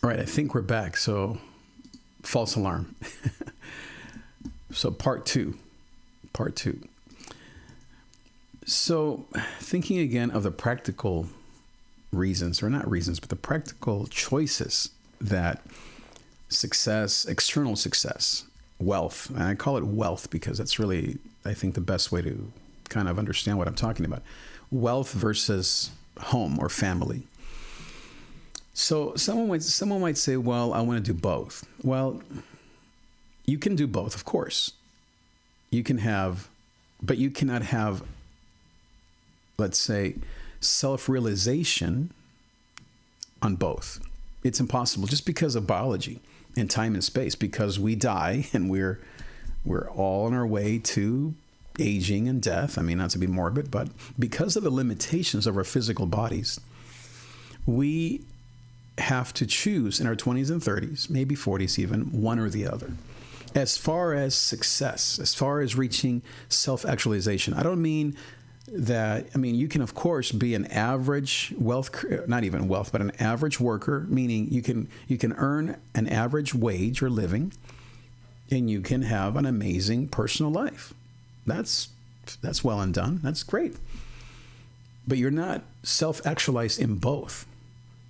All right, I think we're back. So, false alarm. So, part two. Part two. So, thinking again of the practical reasons, or not reasons, but the practical choices that success, external success, wealth, and I call it wealth because that's really, I think, the best way to kind of understand what I'm talking about. Wealth versus home or family. So someone might say, well, I want to do both. Well, you can do both, of course. You can have, but you cannot have, let's say, self-realization on both. It's impossible just because of biology and time and space, because we die and we're all on our way to aging and death. I mean, not to be morbid, but because of the limitations of our physical bodies, we have to choose in our 20s and 30s, maybe 40s even, one or the other. As far as success, as far as reaching self-actualization, I don't mean that, I mean, you can, of course, be an average wealth, not even wealth, but an average worker, meaning you can earn an average wage or living, and you can have an amazing personal life. That's well and done. That's great. But you're not self-actualized in both.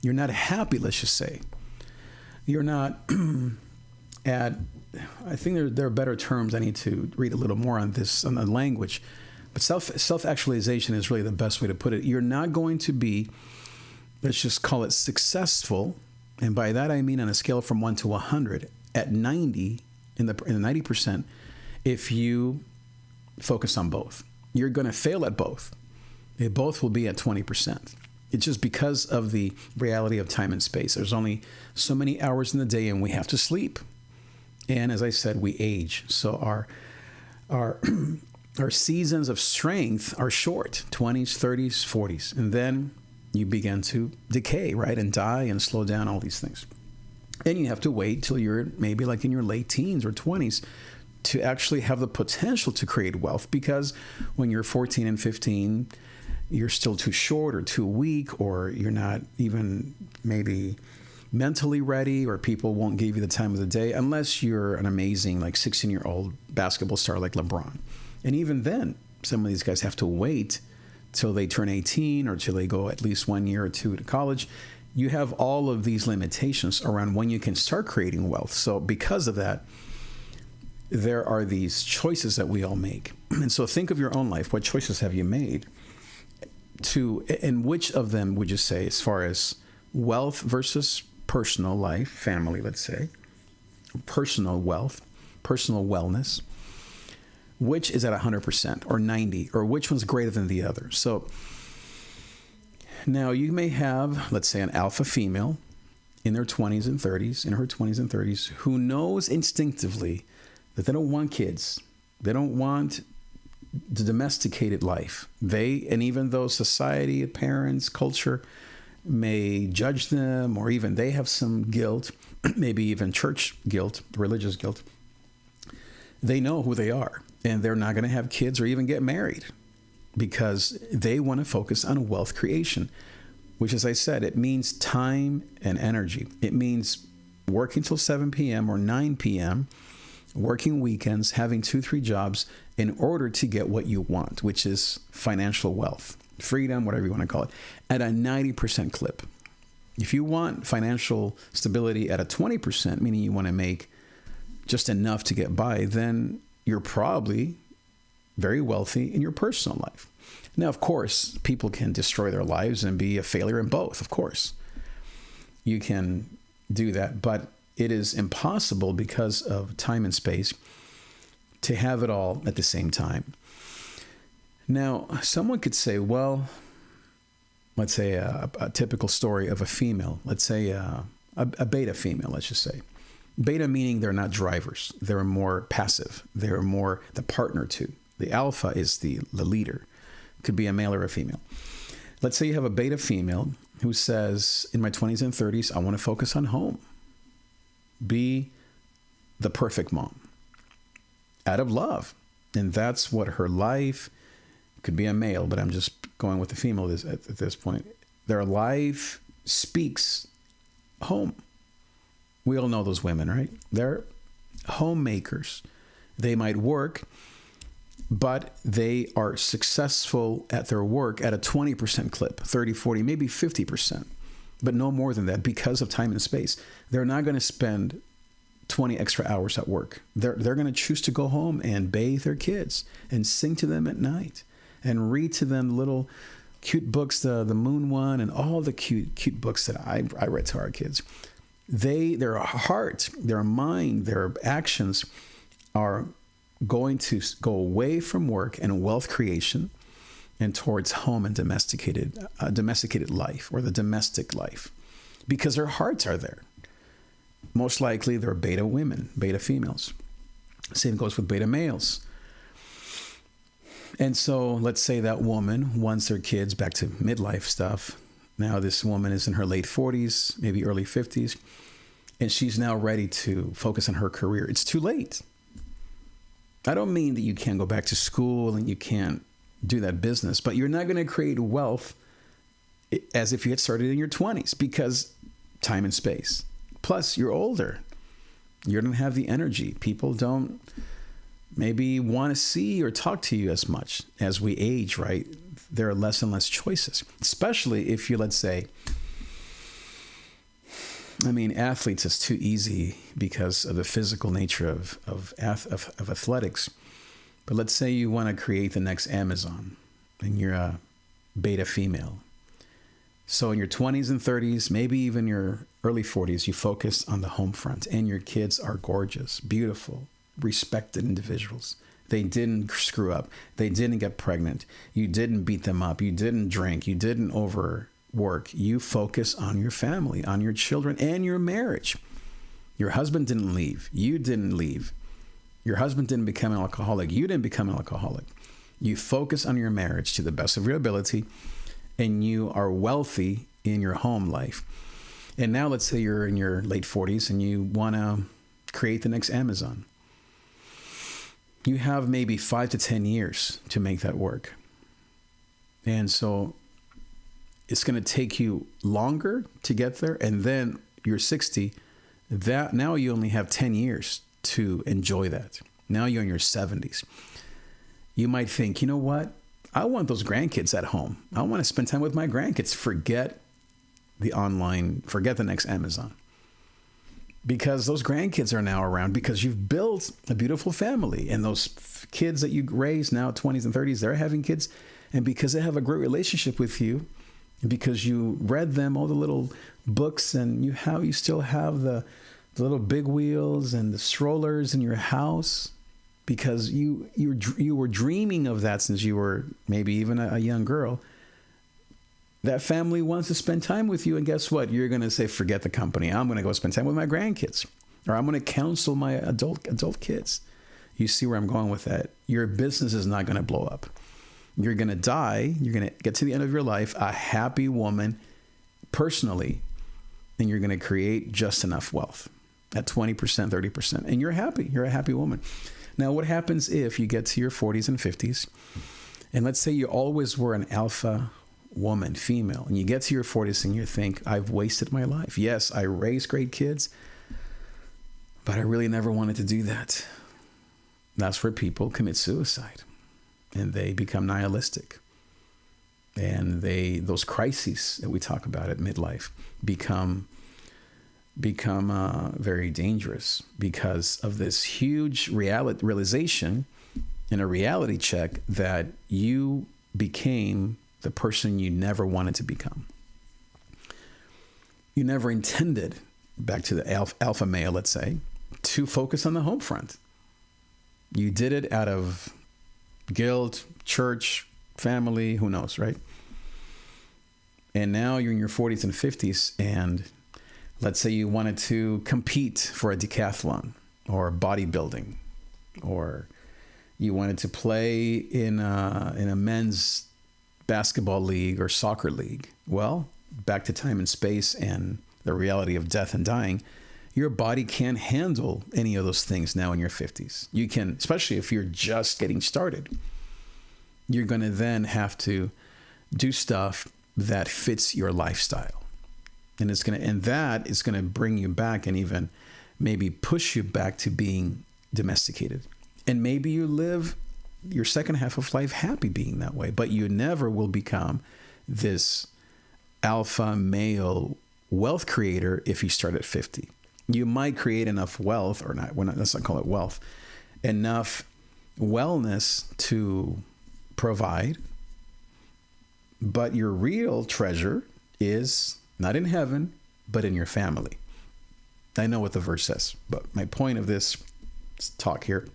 You're not happy, let's just say. You're not at, I think there are better terms. I need to read a little more on this, on the language. But self-actualization is really the best way to put it. You're not going to be, let's just call it successful. And by that, I mean on a scale from 1 to 100 at 90, in the 90%, if you focus on both. You're going to fail at both. They both will be at 20%. It's just because of the reality of time and space. There's only so many hours in the day, and we have to sleep. And as I said, we age. So our seasons of strength are short, 20s, 30s, 40s. And then you begin to decay, right? And die and slow down, all these things. And you have to wait till you're maybe like in your late teens or 20s to actually have the potential to create wealth, because when you're 14 and 15, you're still too short or too weak, or you're not even maybe mentally ready, or people won't give you the time of the day unless you're an amazing like 16-year-old basketball star like LeBron. And even then, some of these guys have to wait till they turn 18 or till they go at least 1 year or two to college. You have all of these limitations around when you can start creating wealth. So because of that, there are these choices that we all make. And so think of your own life. What choices have you made? And which of them would you say, as far as wealth versus personal life, family, let's say, personal wealth, personal wellness, which is at 100% or 90, or which one's greater than the other? So now you may have, let's say, an alpha female in their 20s and 30s, in her 20s and 30s, who knows instinctively that they don't want kids. They don't want the domesticated life. And even though society, parents, culture may judge them, or even they have some guilt, maybe even church guilt, religious guilt, they know who they are, and they're not going to have kids or even get married because they want to focus on wealth creation, which, as I said, it means time and energy. It means working till 7 p.m. or 9 p.m., working weekends, having 2-3 jobs in order to get what you want, which is financial wealth, freedom, whatever you want to call it, at a 90% clip. If you want financial stability at a 20%, meaning you want to make just enough to get by, then you're probably very wealthy in your personal life. Now, of course, people can destroy their lives and be a failure in both. Of course, you can do that, but it is impossible because of time and space to have it all at the same time. Now, someone could say, well, let's say a typical story of a female, let's say a beta female, let's just say. Beta meaning they're not drivers. They're more passive. They're more the partner to. The alpha is the leader. Could be a male or a female. Let's say you have a beta female who says, in my 20s and 30s, I want to focus on home. Be the perfect mom out of love. And that's what her life could be. A male, but I'm just going with the female at this point. Their life speaks home. We all know those women, right? They're homemakers. They might work, but they are successful at their work at a 20% clip, 30, 40, maybe 50%, but no more than that because of time and space. They're not going to spend 20 extra hours at work. They're going to choose to go home and bathe their kids and sing to them at night and read to them little cute books, the Moon one and all the cute books that I read to our kids. Their heart, their mind, their actions are going to go away from work and wealth creation and towards home and domesticated life, or the domestic life, because their hearts are there. Most likely they're beta women, beta females. Same goes with beta males. And so let's say that woman wants their kids, back to midlife stuff. Now this woman is in her late 40s, maybe early 50s, and she's now ready to focus on her career. It's too late. I don't mean that you can't go back to school and you can't do that business, but you're not going to create wealth as if you had started in your 20s, because time and space. Plus, you're older. You don't have the energy. People don't maybe want to see or talk to you as much as we age, right? There are less and less choices, especially if you, let's say, athletes is too easy because of the physical nature of athletics. But let's say you want to create the next Amazon and you're a beta female. So in your 20s and 30s, maybe even your early 40s, you focus on the home front and your kids are gorgeous, beautiful, respected individuals. They didn't screw up. They didn't get pregnant. You didn't beat them up. You didn't drink. You didn't overwork. You focus on your family, on your children, and your marriage. Your husband didn't leave. You didn't leave. Your husband didn't become an alcoholic. You didn't become an alcoholic. You focus on your marriage to the best of your ability, and you are wealthy in your home life. And now let's say you're in your late 40s and you want to create the next Amazon. You have maybe 5 to 10 years to make that work. And so it's going to take you longer to get there. And then you're 60. That now you only have 10 years to enjoy that. Now you're in your 70s. You might think, you know what? I want those grandkids at home. I want to spend time with my grandkids. Forget the online, forget the next Amazon. Because those grandkids are now around because you've built a beautiful family. And those kids that you raise now, 20s and 30s, they're having kids. And because they have a great relationship with you, and because you read them all the little books, and you still have the little big wheels and the strollers in your house, because you were dreaming of that since you were maybe even a young girl. That family wants to spend time with you, and guess what? You're going to say, forget the company. I'm going to go spend time with my grandkids, or I'm going to counsel my adult kids. You see where I'm going with that? Your business is not going to blow up. You're going to die. You're going to get to the end of your life a happy woman personally, and you're going to create just enough wealth at 20%, 30%, and you're happy. You're a happy woman. Now, what happens if you get to your 40s and 50s, and let's say you always were an alpha woman, female, and you get to your 40s and you think, I've wasted my life. Yes, I raised great kids, but I really never wanted to do that. That's where people commit suicide, and they become nihilistic. And those crises that we talk about at midlife become very dangerous because of this huge realization and a reality check that you became the person you never wanted to become. You never intended, back to the alpha male, let's say, to focus on the home front. You did it out of guilt, church, family, who knows, right? And now you're in your 40s and 50s, and let's say you wanted to compete for a decathlon or bodybuilding, or you wanted to play in a men's basketball league or soccer league. Well, back to time and space and the reality of death and dying, your body can't handle any of those things now in your 50s. You can, especially if you're just getting started. You're going to then have to do stuff that fits your lifestyle. And that is going to bring you back and even maybe push you back to being domesticated. And maybe you live your second half of life happy being that way, but you never will become this alpha male wealth creator if you start at 50. You might create enough wealth, or not, let's not call it wealth, enough wellness to provide, but your real treasure is not in heaven, but in your family. I know what the verse says, but my point of this talk here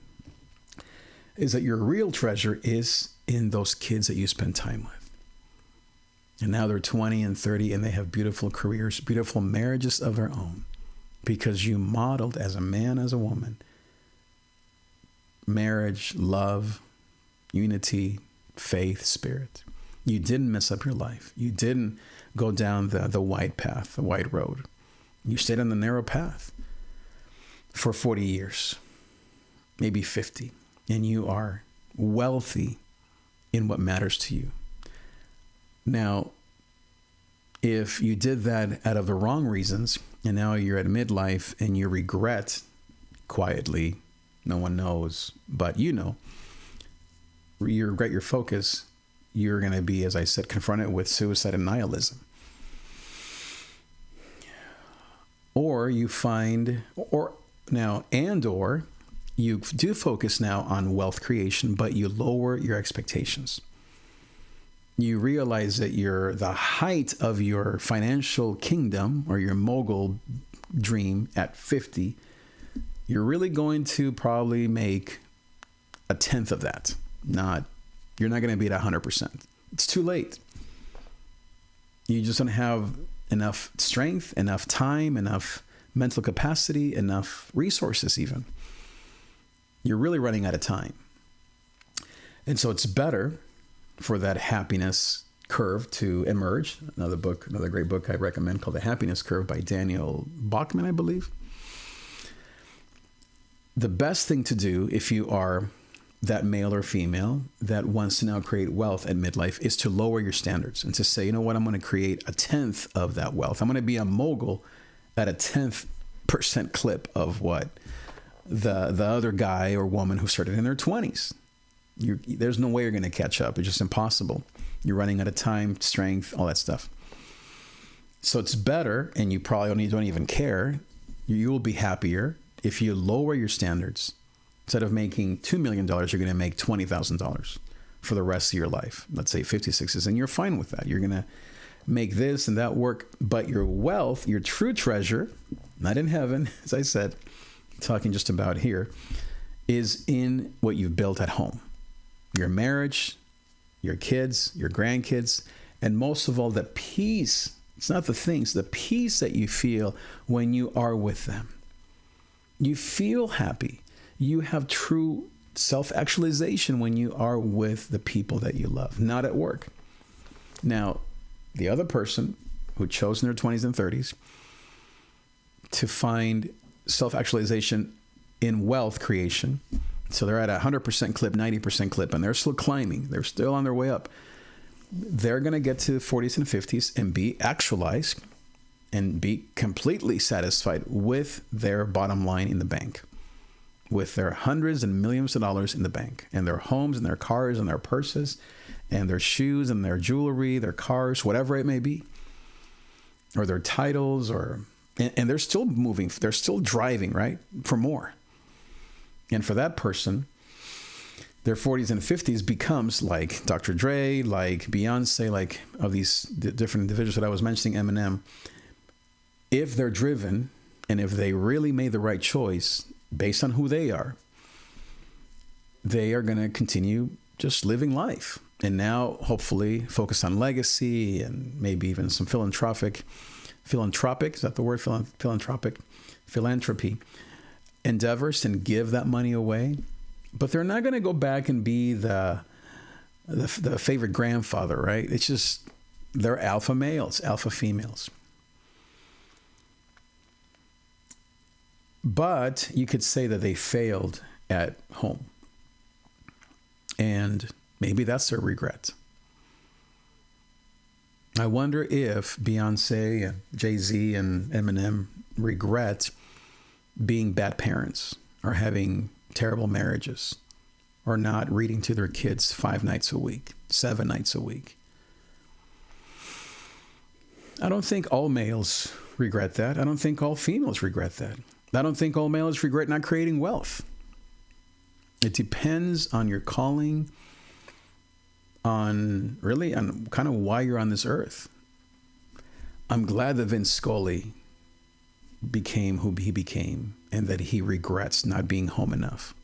is that your real treasure is in those kids that you spend time with. And now they're 20 and 30 and they have beautiful careers, beautiful marriages of their own, because you modeled as a man, as a woman, marriage, love, unity, faith, spirit. You didn't mess up your life. You didn't go down the wide path, the wide road. You stayed on the narrow path for 40 years, maybe 50, and you are wealthy in what matters to you. Now, if you did that out of the wrong reasons, and now you're at midlife and you regret quietly, no one knows, but you know, you regret your focus, you're going to be, as I said, confronted with suicide and nihilism. Or you find, or you do focus now on wealth creation, but you lower your expectations. You realize that the height of your financial kingdom or your mogul dream at 50, you're really going to probably make a tenth of that. You're not going to be at 100%. It's too late. You just don't have enough strength, enough time, enough mental capacity, enough resources even. You're really running out of time. And so it's better for that happiness curve to emerge. Another great book I recommend called The Happiness Curve by Daniel Bachman, I believe. The best thing to do if you are that male or female that wants to now create wealth at midlife is to lower your standards and to say, you know what, I'm going to create a tenth of that wealth. I'm going to be a mogul at a 10% clip of what the other guy or woman who started in their 20s. There's no way you're going to catch up. It's just impossible. You're running out of time, strength, all that stuff. So it's better, and you probably don't even care. You will be happier if you lower your standards. Instead of making $2 million, you're going to make $20,000 for the rest of your life. Let's say 56s, and you're fine with that. You're going to make this and that work, but your wealth, your true treasure, not in heaven, as I said, talking just about here, is in what you've built at home. Your marriage, your kids, your grandkids, and most of all, the peace. It's not the things, the peace that you feel when you are with them. You feel happy. You have true self-actualization when you are with the people that you love, not at work. Now, the other person who chose in their 20s and 30s to find self-actualization in wealth creation, so they're at a 100% clip, 90% clip, and they're still climbing. They're still on their way up. They're going to get to 40s and 50s and be actualized and be completely satisfied with their bottom line in the bank, with their hundreds and millions of dollars in the bank, and their homes and their cars and their purses and their shoes and their jewelry, their cars, whatever it may be, or their titles, and they're still moving, they're still driving, right, for more. And for that person, their 40s and 50s becomes like Dr. Dre, like Beyonce, like of these different individuals that I was mentioning, Eminem. If they're driven and if they really made the right choice based on who they are going to continue just living life. And now hopefully focus on legacy and maybe even some philanthropic, is that the word? Philanthropy endeavors and give that money away. But they're not going to go back and be the favorite grandfather, right? It's just, they're alpha males, alpha females. But you could say that they failed at home. And maybe that's their regret. I wonder if Beyonce and Jay-Z and Eminem regret being bad parents or having terrible marriages or not reading to their kids 5 nights a week, 7 nights a week. I don't think all males regret that. I don't think all females regret that. I don't think all males regret not creating wealth. It depends on your calling, on kind of why you're on this earth. I'm glad that Vince Scully became who he became and that he regrets not being home enough.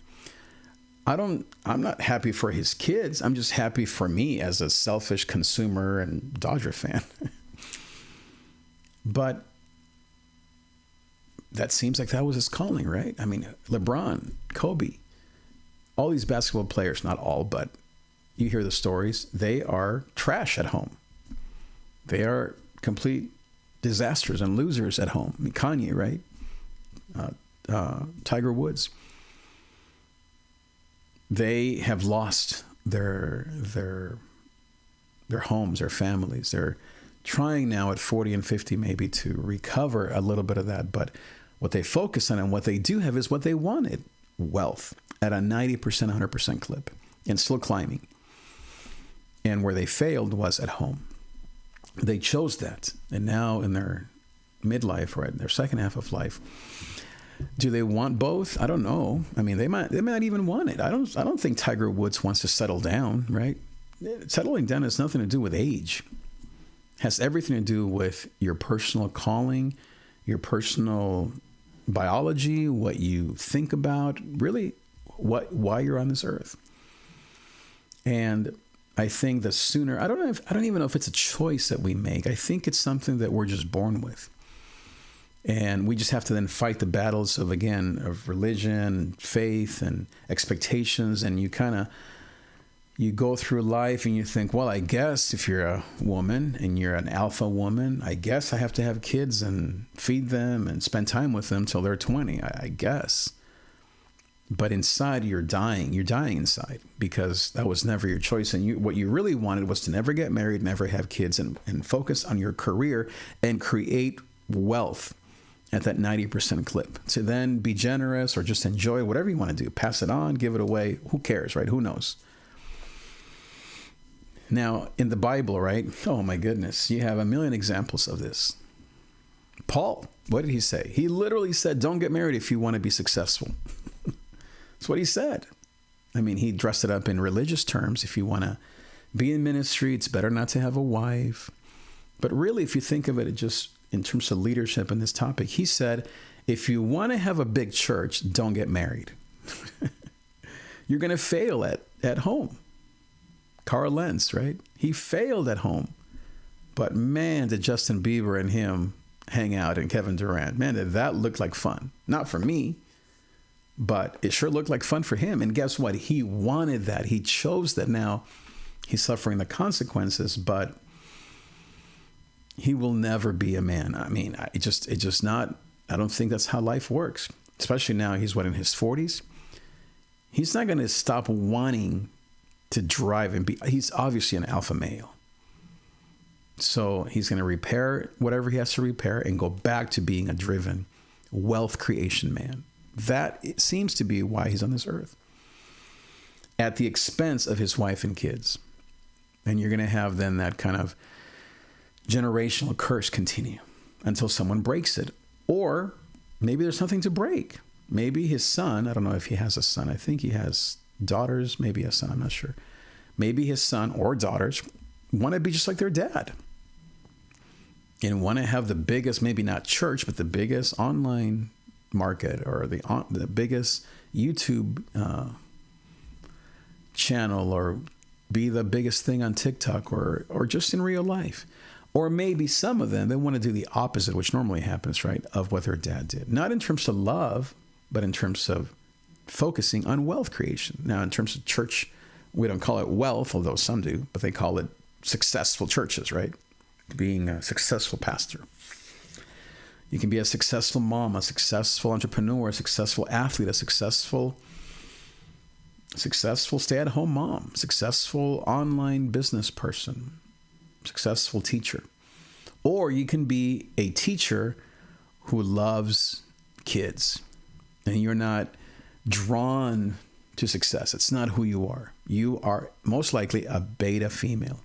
I'm not happy for his kids. I'm just happy for me as a selfish consumer and Dodger fan. But that seems like that was his calling, right? I mean, LeBron, Kobe, all these basketball players, not all, but you hear the stories, they are trash at home. They are complete disasters and losers at home. I mean, Kanye, right? Tiger Woods. They have lost their homes, their families. They're trying now at 40 and 50 maybe to recover a little bit of that. But what they focus on and what they do have is what they wanted, wealth at a 90%, 100% clip and still climbing. And where they failed was at home. They chose that. And now in their midlife, right, their second half of life, do they want both? I don't know. I mean, they might even want it. I don't think Tiger Woods wants to settle down, right? Settling down has nothing to do with age. It has everything to do with your personal calling, your personal biology, what you think about, really why you're on this earth. And I think the sooner, I don't even know if it's a choice that we make. I think it's something that we're just born with. And we just have to then fight the battles of religion, faith, and expectations. And you go through life and you think, well, I guess if you're a woman and you're an alpha woman, I guess I have to have kids and feed them and spend time with them till they're 20, I guess. But inside, you're dying. You're dying inside because that was never your choice. And what you really wanted was to never get married, never have kids, and focus on your career and create wealth at that 90% clip, to then be generous or just enjoy whatever you want to do. Pass it on, give it away. Who cares, right? Who knows? Now, in the Bible, right? Oh, my goodness. You have a million examples of this. Paul, what did he say? He literally said, don't get married if you want to be successful. That's what he said. I mean, he dressed it up in religious terms. If you want to be in ministry, it's better not to have a wife. But really, if you think of it just in terms of leadership in this topic, he said, if you want to have a big church, don't get married. You're going to fail at home. Carl Lentz, right? He failed at home. But man, did Justin Bieber and him hang out, and Kevin Durant. Man, did that look like fun. Not for me, but it sure looked like fun for him. And guess what? He wanted that. He chose that. Now he's suffering the consequences, but he will never be a man. I mean, it just not, I don't think that's how life works. Especially now, he's in his 40s. He's not going to stop wanting to drive and be, he's obviously an alpha male. So he's going to repair whatever he has to repair and go back to being a driven wealth creation man. That it seems to be why he's on this earth, at the expense of his wife and kids. And you're going to have then that kind of generational curse continue until someone breaks it. Or maybe there's nothing to break. Maybe his son, I don't know if he has a son. I think he has daughters, maybe a son, I'm not sure. Maybe his son or daughters want to be just like their dad and want to have the biggest, maybe not church, but the biggest online market or the biggest YouTube channel, or be the biggest thing on TikTok, or just in real life. Or maybe some of them, they want to do the opposite, which normally happens, right, of what their dad did. Not in terms of love, but in terms of focusing on wealth creation. Now, in terms of church, we don't call it wealth, although some do, but they call it successful churches, right? Being a successful pastor. You can be a successful mom, a successful entrepreneur, a successful athlete, a successful stay-at-home mom, successful online business person, successful teacher. Or you can be a teacher who loves kids and you're not drawn to success. It's not who you are. You are most likely a beta female.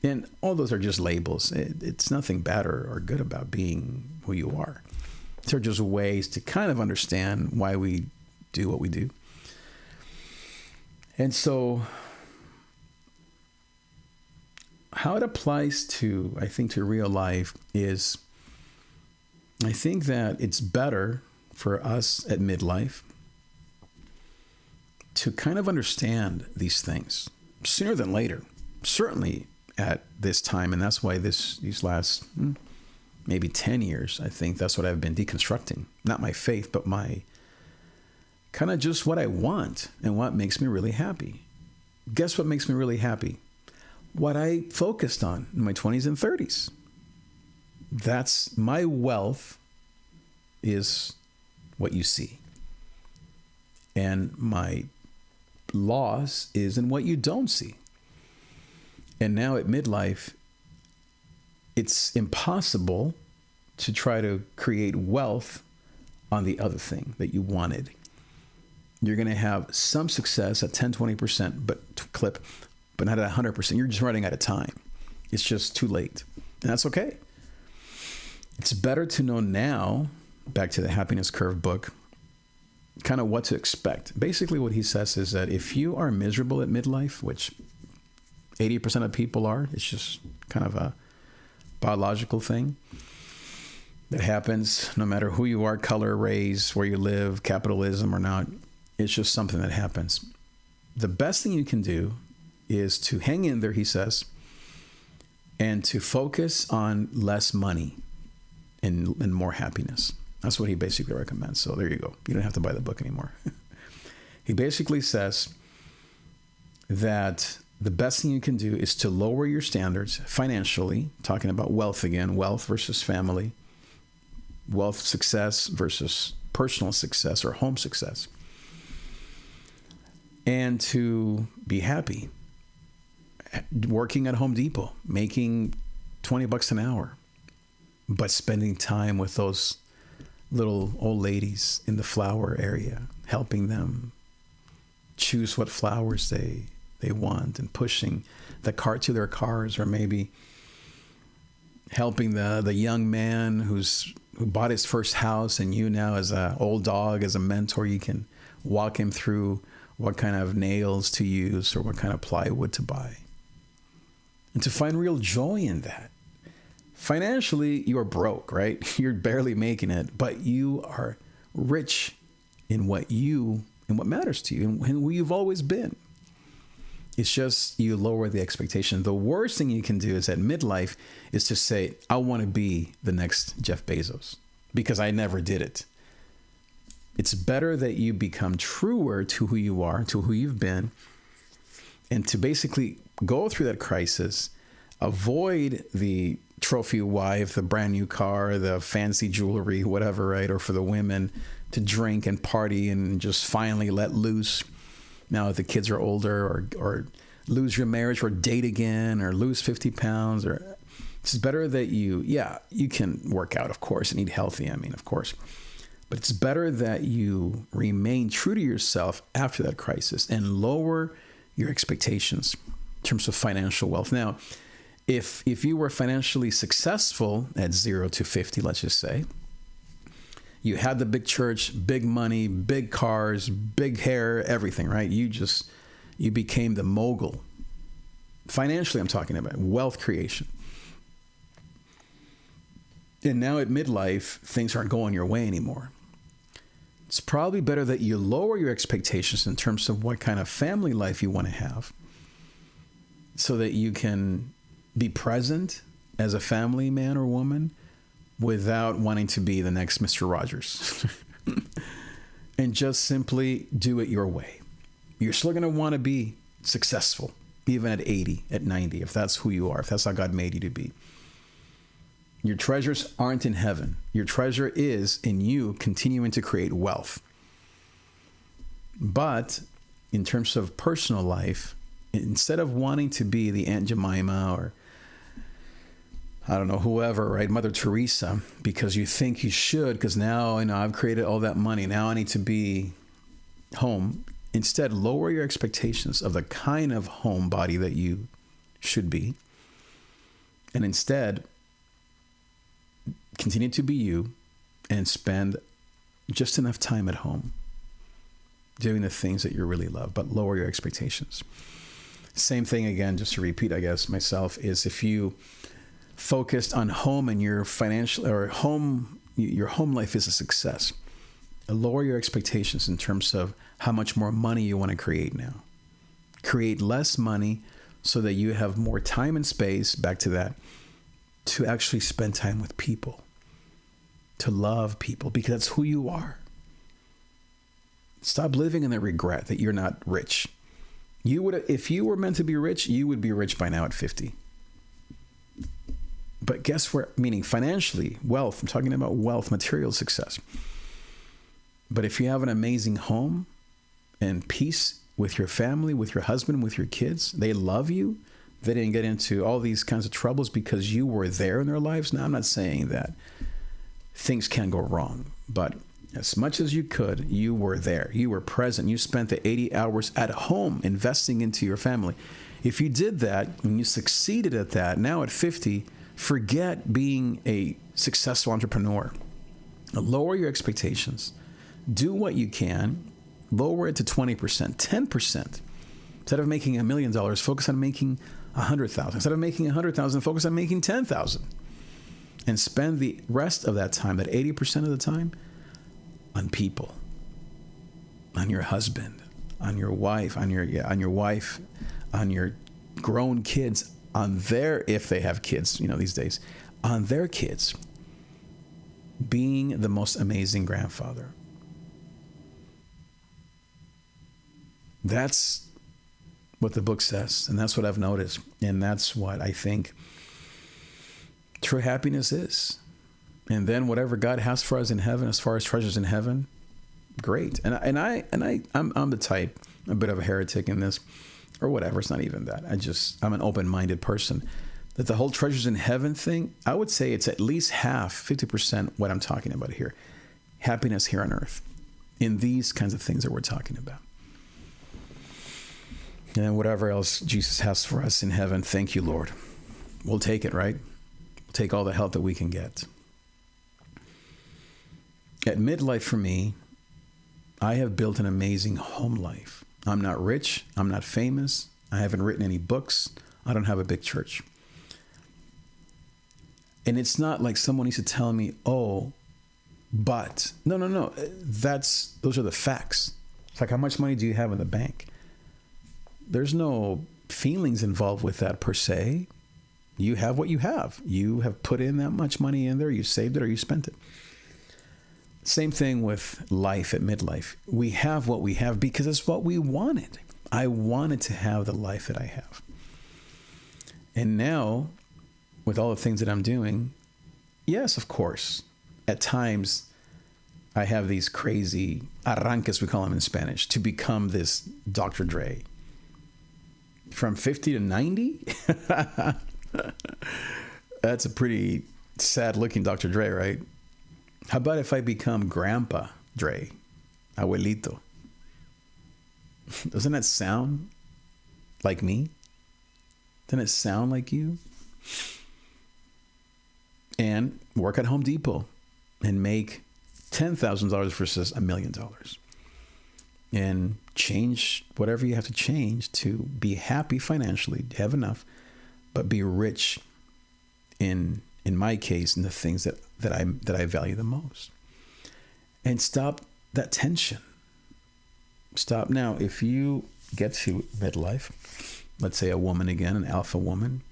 And all those are just labels. It's nothing bad or good about being who you are. These are just ways to kind of understand why we do what we do. And so how it applies to, I think, to real life is, I think that it's better for us at midlife to kind of understand these things sooner than later, certainly at this time. And that's why these last maybe 10 years, I think that's what I've been deconstructing. Not my faith, but my kind of just what I want and what makes me really happy. Guess what makes me really happy? What I focused on in my 20s and 30s. That's my wealth is what you see. And my loss is in what you don't see. And now at midlife, it's impossible to try to create wealth on the other thing that you wanted. You're going to have some success at 10, 20% clip, but not at 100%. You're just running out of time. It's just too late. And that's okay. It's better to know now, back to the Happiness Curve book, kind of what to expect. Basically what he says is that if you are miserable at midlife, which 80% of people are, it's just kind of a biological thing that happens no matter who you are, color, race, where you live, capitalism or not. It's just something that happens. The best thing you can do is to hang in there, he says, and to focus on less money and more happiness. That's what he basically recommends. So there you go. You don't have to buy the book anymore. He basically says that the best thing you can do is to lower your standards financially, talking about wealth again, wealth versus family, wealth success versus personal success or home success, and to be happy. Working at Home Depot, making $20 an hour, but spending time with those little old ladies in the flower area, helping them choose what flowers they want and pushing the cart to their cars, or maybe helping the young man who bought his first house, and you now as an old dog, as a mentor, you can walk him through what kind of nails to use or what kind of plywood to buy. And to find real joy in that. Financially, you are broke, right? You're barely making it, but you are rich in what matters to you and who you've always been. It's just you lower the expectation. The worst thing you can do is at midlife is to say, I want to be the next Jeff Bezos because I never did it. It's better that you become truer to who you are, to who you've been, and to basically go through that crisis, avoid the trophy wife, the brand new car, the fancy jewelry, whatever, right? Or for the women to drink and party and just finally let loose now that the kids are older, or lose your marriage or date again, or lose 50 pounds. Or it's better that you can work out, of course, and eat healthy. I mean, of course. But it's better that you remain true to yourself after that crisis and lower your expectations in terms of financial wealth. Now, if you were financially successful at 0 to 50, let's just say, you had the big church, big money, big cars, big hair, everything, right? You became the mogul. Financially, I'm talking about wealth creation. And now at midlife, things aren't going your way anymore. It's probably better that you lower your expectations in terms of what kind of family life you want to have, so that you can be present as a family man or woman without wanting to be the next Mr. Rogers. And just simply do it your way. You're still going to want to be successful, even at 80, at 90, if that's who you are, if that's how God made you to be. Your treasures aren't in heaven. Your treasure is in you continuing to create wealth. But in terms of personal life, instead of wanting to be the Aunt Jemima or I don't know, whoever, right? Mother Teresa, because you think you should, because now, I've created all that money. Now I need to be home. Instead, lower your expectations of the kind of homebody that you should be. And instead, continue to be you and spend just enough time at home doing the things that you really love, but lower your expectations. Same thing again, just to repeat, I guess, myself, is if you focused on home and your financial or your home life is a success, lower your expectations in terms of how much more money you want to create now. Create less money so that you have more time and space, back to that, to actually spend time with people, to love people, because that's who you are. Stop living in the regret that you're not rich. If you were meant to be rich, you would be rich by now at 50. But guess where, meaning financially, wealth, I'm talking about wealth, material success. But if you have an amazing home and peace with your family, with your husband, with your kids, they love you, they didn't get into all these kinds of troubles because you were there in their lives. Now, I'm not saying that things can go wrong, but as much as you could, you were there. You were present. You spent the 80 hours at home investing into your family. If you did that and you succeeded at that, now at 50, forget being a successful entrepreneur. Lower your expectations. Do what you can. Lower it to 20%, 10%. Instead of making $1 million, focus on making 100,000. Instead of making 100,000, focus on making 10,000. And spend the rest of that time, that 80% of the time, on people, on your husband, on your wife, on your grown kids, on their, if they have kids, these days, on their kids, being the most amazing grandfather. That's what the book says, and that's what I've noticed, and that's what I think true happiness is. And then whatever God has for us in heaven, as far as treasures in heaven, great. I'm the type, a bit of a heretic in this, or whatever. It's not even that. I'm an open-minded person. That the whole treasures in heaven thing, I would say it's at least half, 50% what I'm talking about here. Happiness here on earth, in these kinds of things that we're talking about. And then whatever else Jesus has for us in heaven, thank you, Lord. We'll take it, right? We'll take all the help that we can get. At midlife for me, I have built an amazing home life. I'm not rich. I'm not famous. I haven't written any books. I don't have a big church. And it's not like someone needs to tell me, but. No. Those are the facts. It's like, how much money do you have in the bank? There's no feelings involved with that per se. You have what you have. You have put in that much money in there. You saved it or you spent it. Same thing with life at midlife. We have what we have because it's what we wanted. I wanted to have the life that I have. And now, with all the things that I'm doing, yes, of course, at times I have these crazy arranques, we call them in Spanish, to become this Dr. Dre. From 50 to 90? That's a pretty sad looking Dr. Dre, right? How about if I become Grandpa Dre, Abuelito? Doesn't that sound like me? Doesn't it sound like you? And work at Home Depot and make $10,000 versus $1 million. And change whatever you have to change to be happy financially, have enough, but be rich in my case, in the things that I value the most. And stop that tension. Stop. Now, if you get to midlife, let's say a woman again, an alpha woman,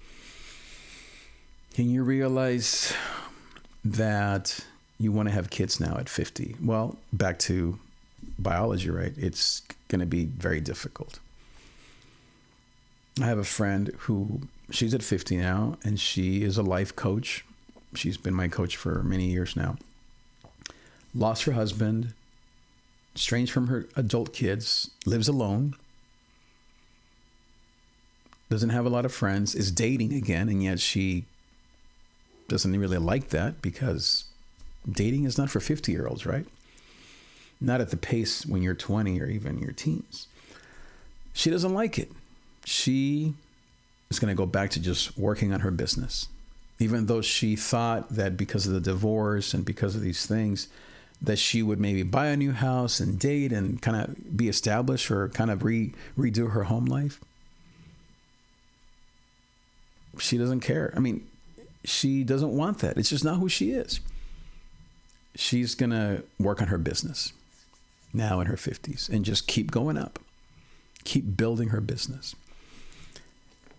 and you realize that you want to have kids now at 50. Well, back to biology, right? It's going to be very difficult. I have a friend who, she's at 50 now, and she is a life coach. She's been my coach for many years now. Lost her husband, estranged from her adult kids, lives alone, doesn't have a lot of friends, is dating again, and yet she doesn't really like that because dating is not for 50-year-olds, right? Not at the pace when you're 20 or even your teens. She doesn't like it. She is going to go back to just working on her business. Even though she thought that because of the divorce and because of these things, that she would maybe buy a new house and date and kind of be established or kind of redo her home life. She doesn't care. I mean, she doesn't want that. It's just not who she is. She's going to work on her business now in her 50s and just keep going up, keep building her business.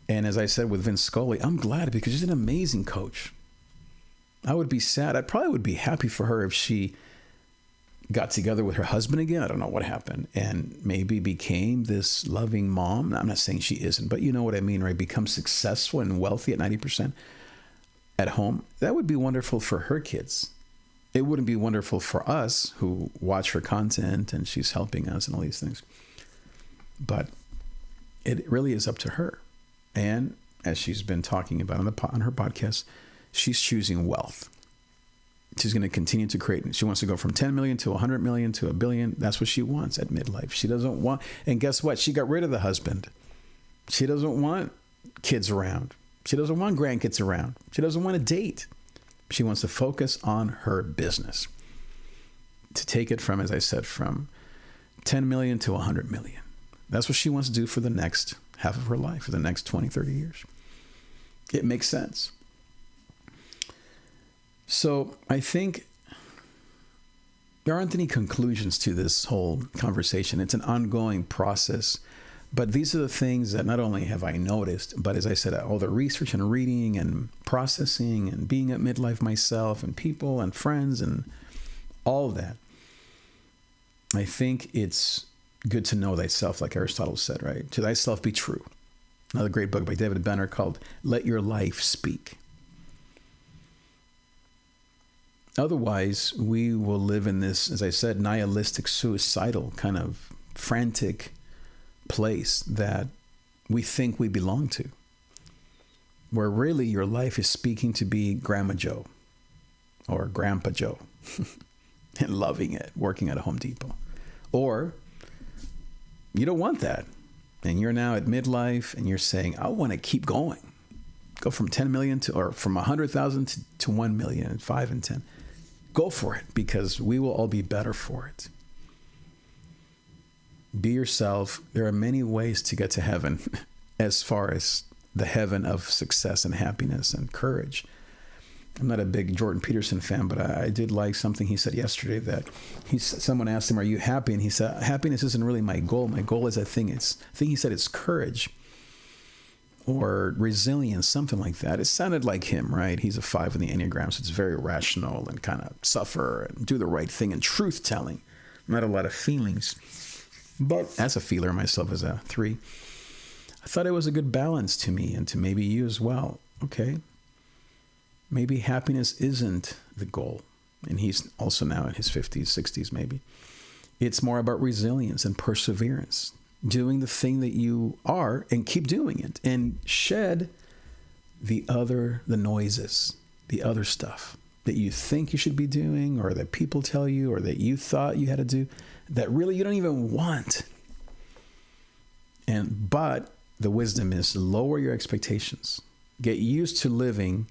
And as I said with Vince Scully, I'm glad because she's an amazing coach. I would be sad. I probably would be happy for her if she got together with her husband again. I don't know what happened. And maybe became this loving mom. I'm not saying she isn't, but you know what I mean, right? Become successful and wealthy at 90% at home. That would be wonderful for her kids. It wouldn't be wonderful for us who watch her content and she's helping us and all these things. But it really is up to her. And as she's been talking about on her podcast, she's choosing wealth. She's going to continue to create. She wants to go from 10 million to 100 million to $1 billion. That's what she wants at midlife. She doesn't want, and guess what? She got rid of the husband. She doesn't want kids around. She doesn't want grandkids around. She doesn't want to date. She wants to focus on her business. To take it from, as I said, from 10 million to 100 million. That's what she wants to do for the next half of her life, for the next 20, 30 years. It makes sense. So I think there aren't any conclusions to this whole conversation. It's an ongoing process. But these are the things that not only have I noticed, but as I said, all the research and reading and processing and being at midlife myself and people and friends and all of that, I think it's good to know thyself, like Aristotle said, right? To thyself be true. Another great book by David Benner called Let Your Life Speak. Otherwise, we will live in this, as I said, nihilistic, suicidal, kind of frantic place that we think we belong to, where really your life is speaking to be Grandma Joe or Grandpa Joe and loving it, working at a Home Depot. Or you don't want that. And you're now at midlife and you're saying, I want to keep going. Go from 10 million to, or from 100,000 to 1 million and 5 and 10. Go for it because we will all be better for it. Be yourself. There are many ways to get to heaven as far as the heaven of success and happiness and courage. I'm not a big Jordan Peterson fan, but I did like something he said yesterday that someone asked him, are you happy? And he said, happiness isn't really my goal. My goal is I think he said it's courage or resilience, something like that. It sounded like him, right? He's a 5 in the Enneagram, so it's very rational and kind of suffer and do the right thing and truth telling. Not a lot of feelings. But as a feeler myself, as a 3, I thought it was a good balance to me and to maybe you as well. Okay. Maybe happiness isn't the goal. And he's also now in his 50s, 60s, maybe. It's more about resilience and perseverance, doing the thing that you are and keep doing it and shed the noises, the other stuff that you think you should be doing or that people tell you or that you thought you had to do that really you don't even want. But the wisdom is lower your expectations. Get used to living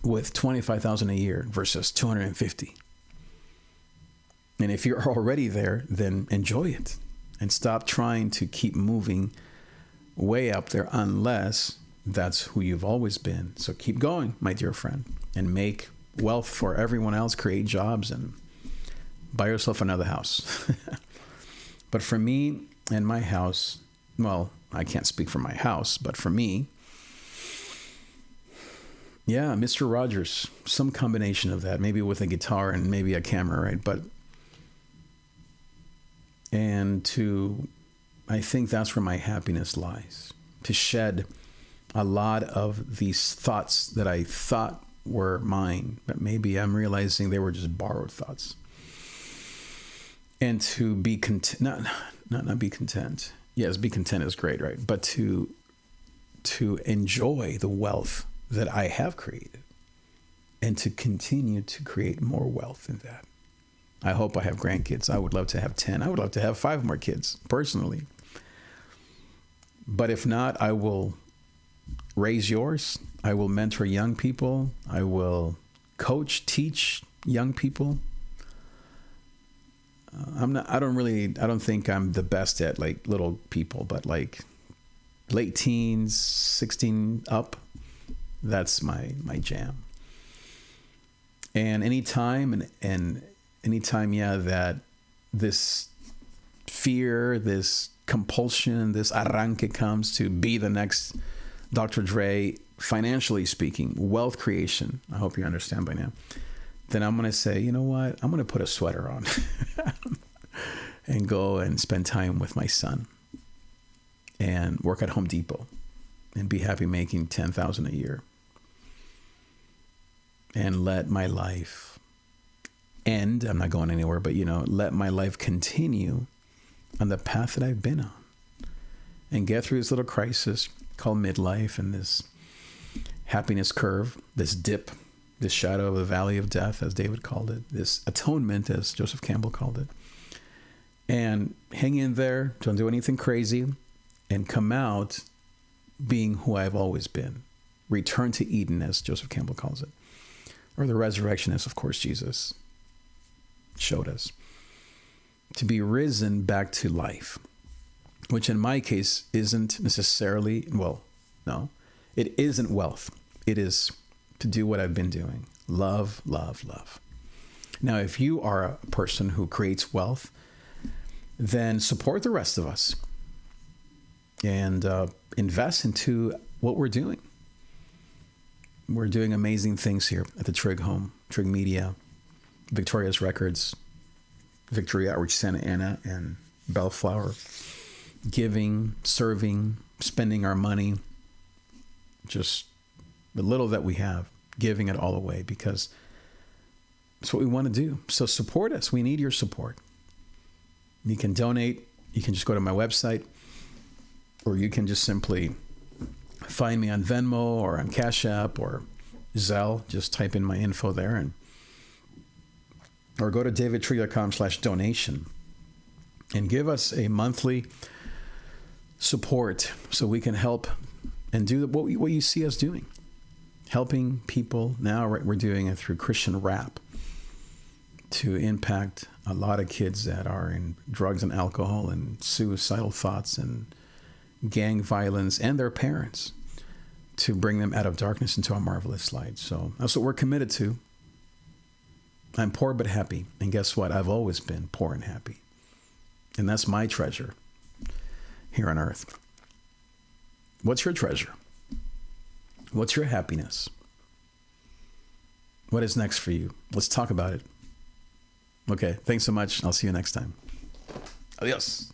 with $25,000 a year versus $250. And if you're already there, then enjoy it and stop trying to keep moving way up there unless that's who you've always been. So keep going, my dear friend, and make wealth for everyone else, create jobs, and buy yourself another house. But for me and my house, well, I can't speak for my house, but for me, yeah, Mr. Rogers, some combination of that, maybe with a guitar and maybe a camera, right? I think that's where my happiness lies, to shed a lot of these thoughts that I thought were mine, but maybe I'm realizing they were just borrowed thoughts. And to be content, not be content. Yes, be content is great, right? But to enjoy the wealth that I have created and to continue to create more wealth in that. I hope I have grandkids. I would love to have 10. I would love to have 5 more kids personally. But if not, I will raise yours. I will mentor young people. I will coach, teach young people. I don't think I'm the best at like little people, but like late teens, 16 up, that's my jam. And anytime that this fear, this compulsion, this arranque comes to be the next Dr. Dre, financially speaking, wealth creation, I hope you understand by now, then I'm going to say, you know what? I'm going to put a sweater on and go and spend time with my son and work at Home Depot and be happy making $10,000 a year and let my life end. I'm not going anywhere, but, let my life continue on the path that I've been on and get through this little crisis called midlife and this happiness curve, this dip, this shadow of the valley of death, as David called it, this atonement, as Joseph Campbell called it, and hang in there, don't do anything crazy, and come out being who I've always been. Return to Eden, as Joseph Campbell calls it, or the resurrection, as of course Jesus showed us, to be risen back to life, which in my case isn't necessarily, no, it isn't wealth. It is to do what I've been doing. Love, love, love. Now, if you are a person who creates wealth, then support the rest of us and invest into what we're doing. We're doing amazing things here at the Trig home, Trig Media, Victorious Records, Victory Outreach Santa Ana, and Bellflower. Giving, serving, spending our money, just the little that we have, giving it all away because it's what we want to do. So support us. We need your support. You can donate. You can just go to my website, or you can just simply find me on Venmo or on Cash App or Zelle. Just type in my info there, or go to davidtree.com/donation and give us a monthly support so we can help and do what you see us doing. Helping people. Now we're doing it through Christian rap to impact a lot of kids that are in drugs and alcohol and suicidal thoughts and gang violence, and their parents, to bring them out of darkness into a marvelous light. So that's what we're committed to. I'm poor but happy. And guess what? I've always been poor and happy. And that's my treasure here on earth. What's your treasure? What's your happiness? What is next for you? Let's talk about it. Okay, thanks so much. I'll see you next time. Adios.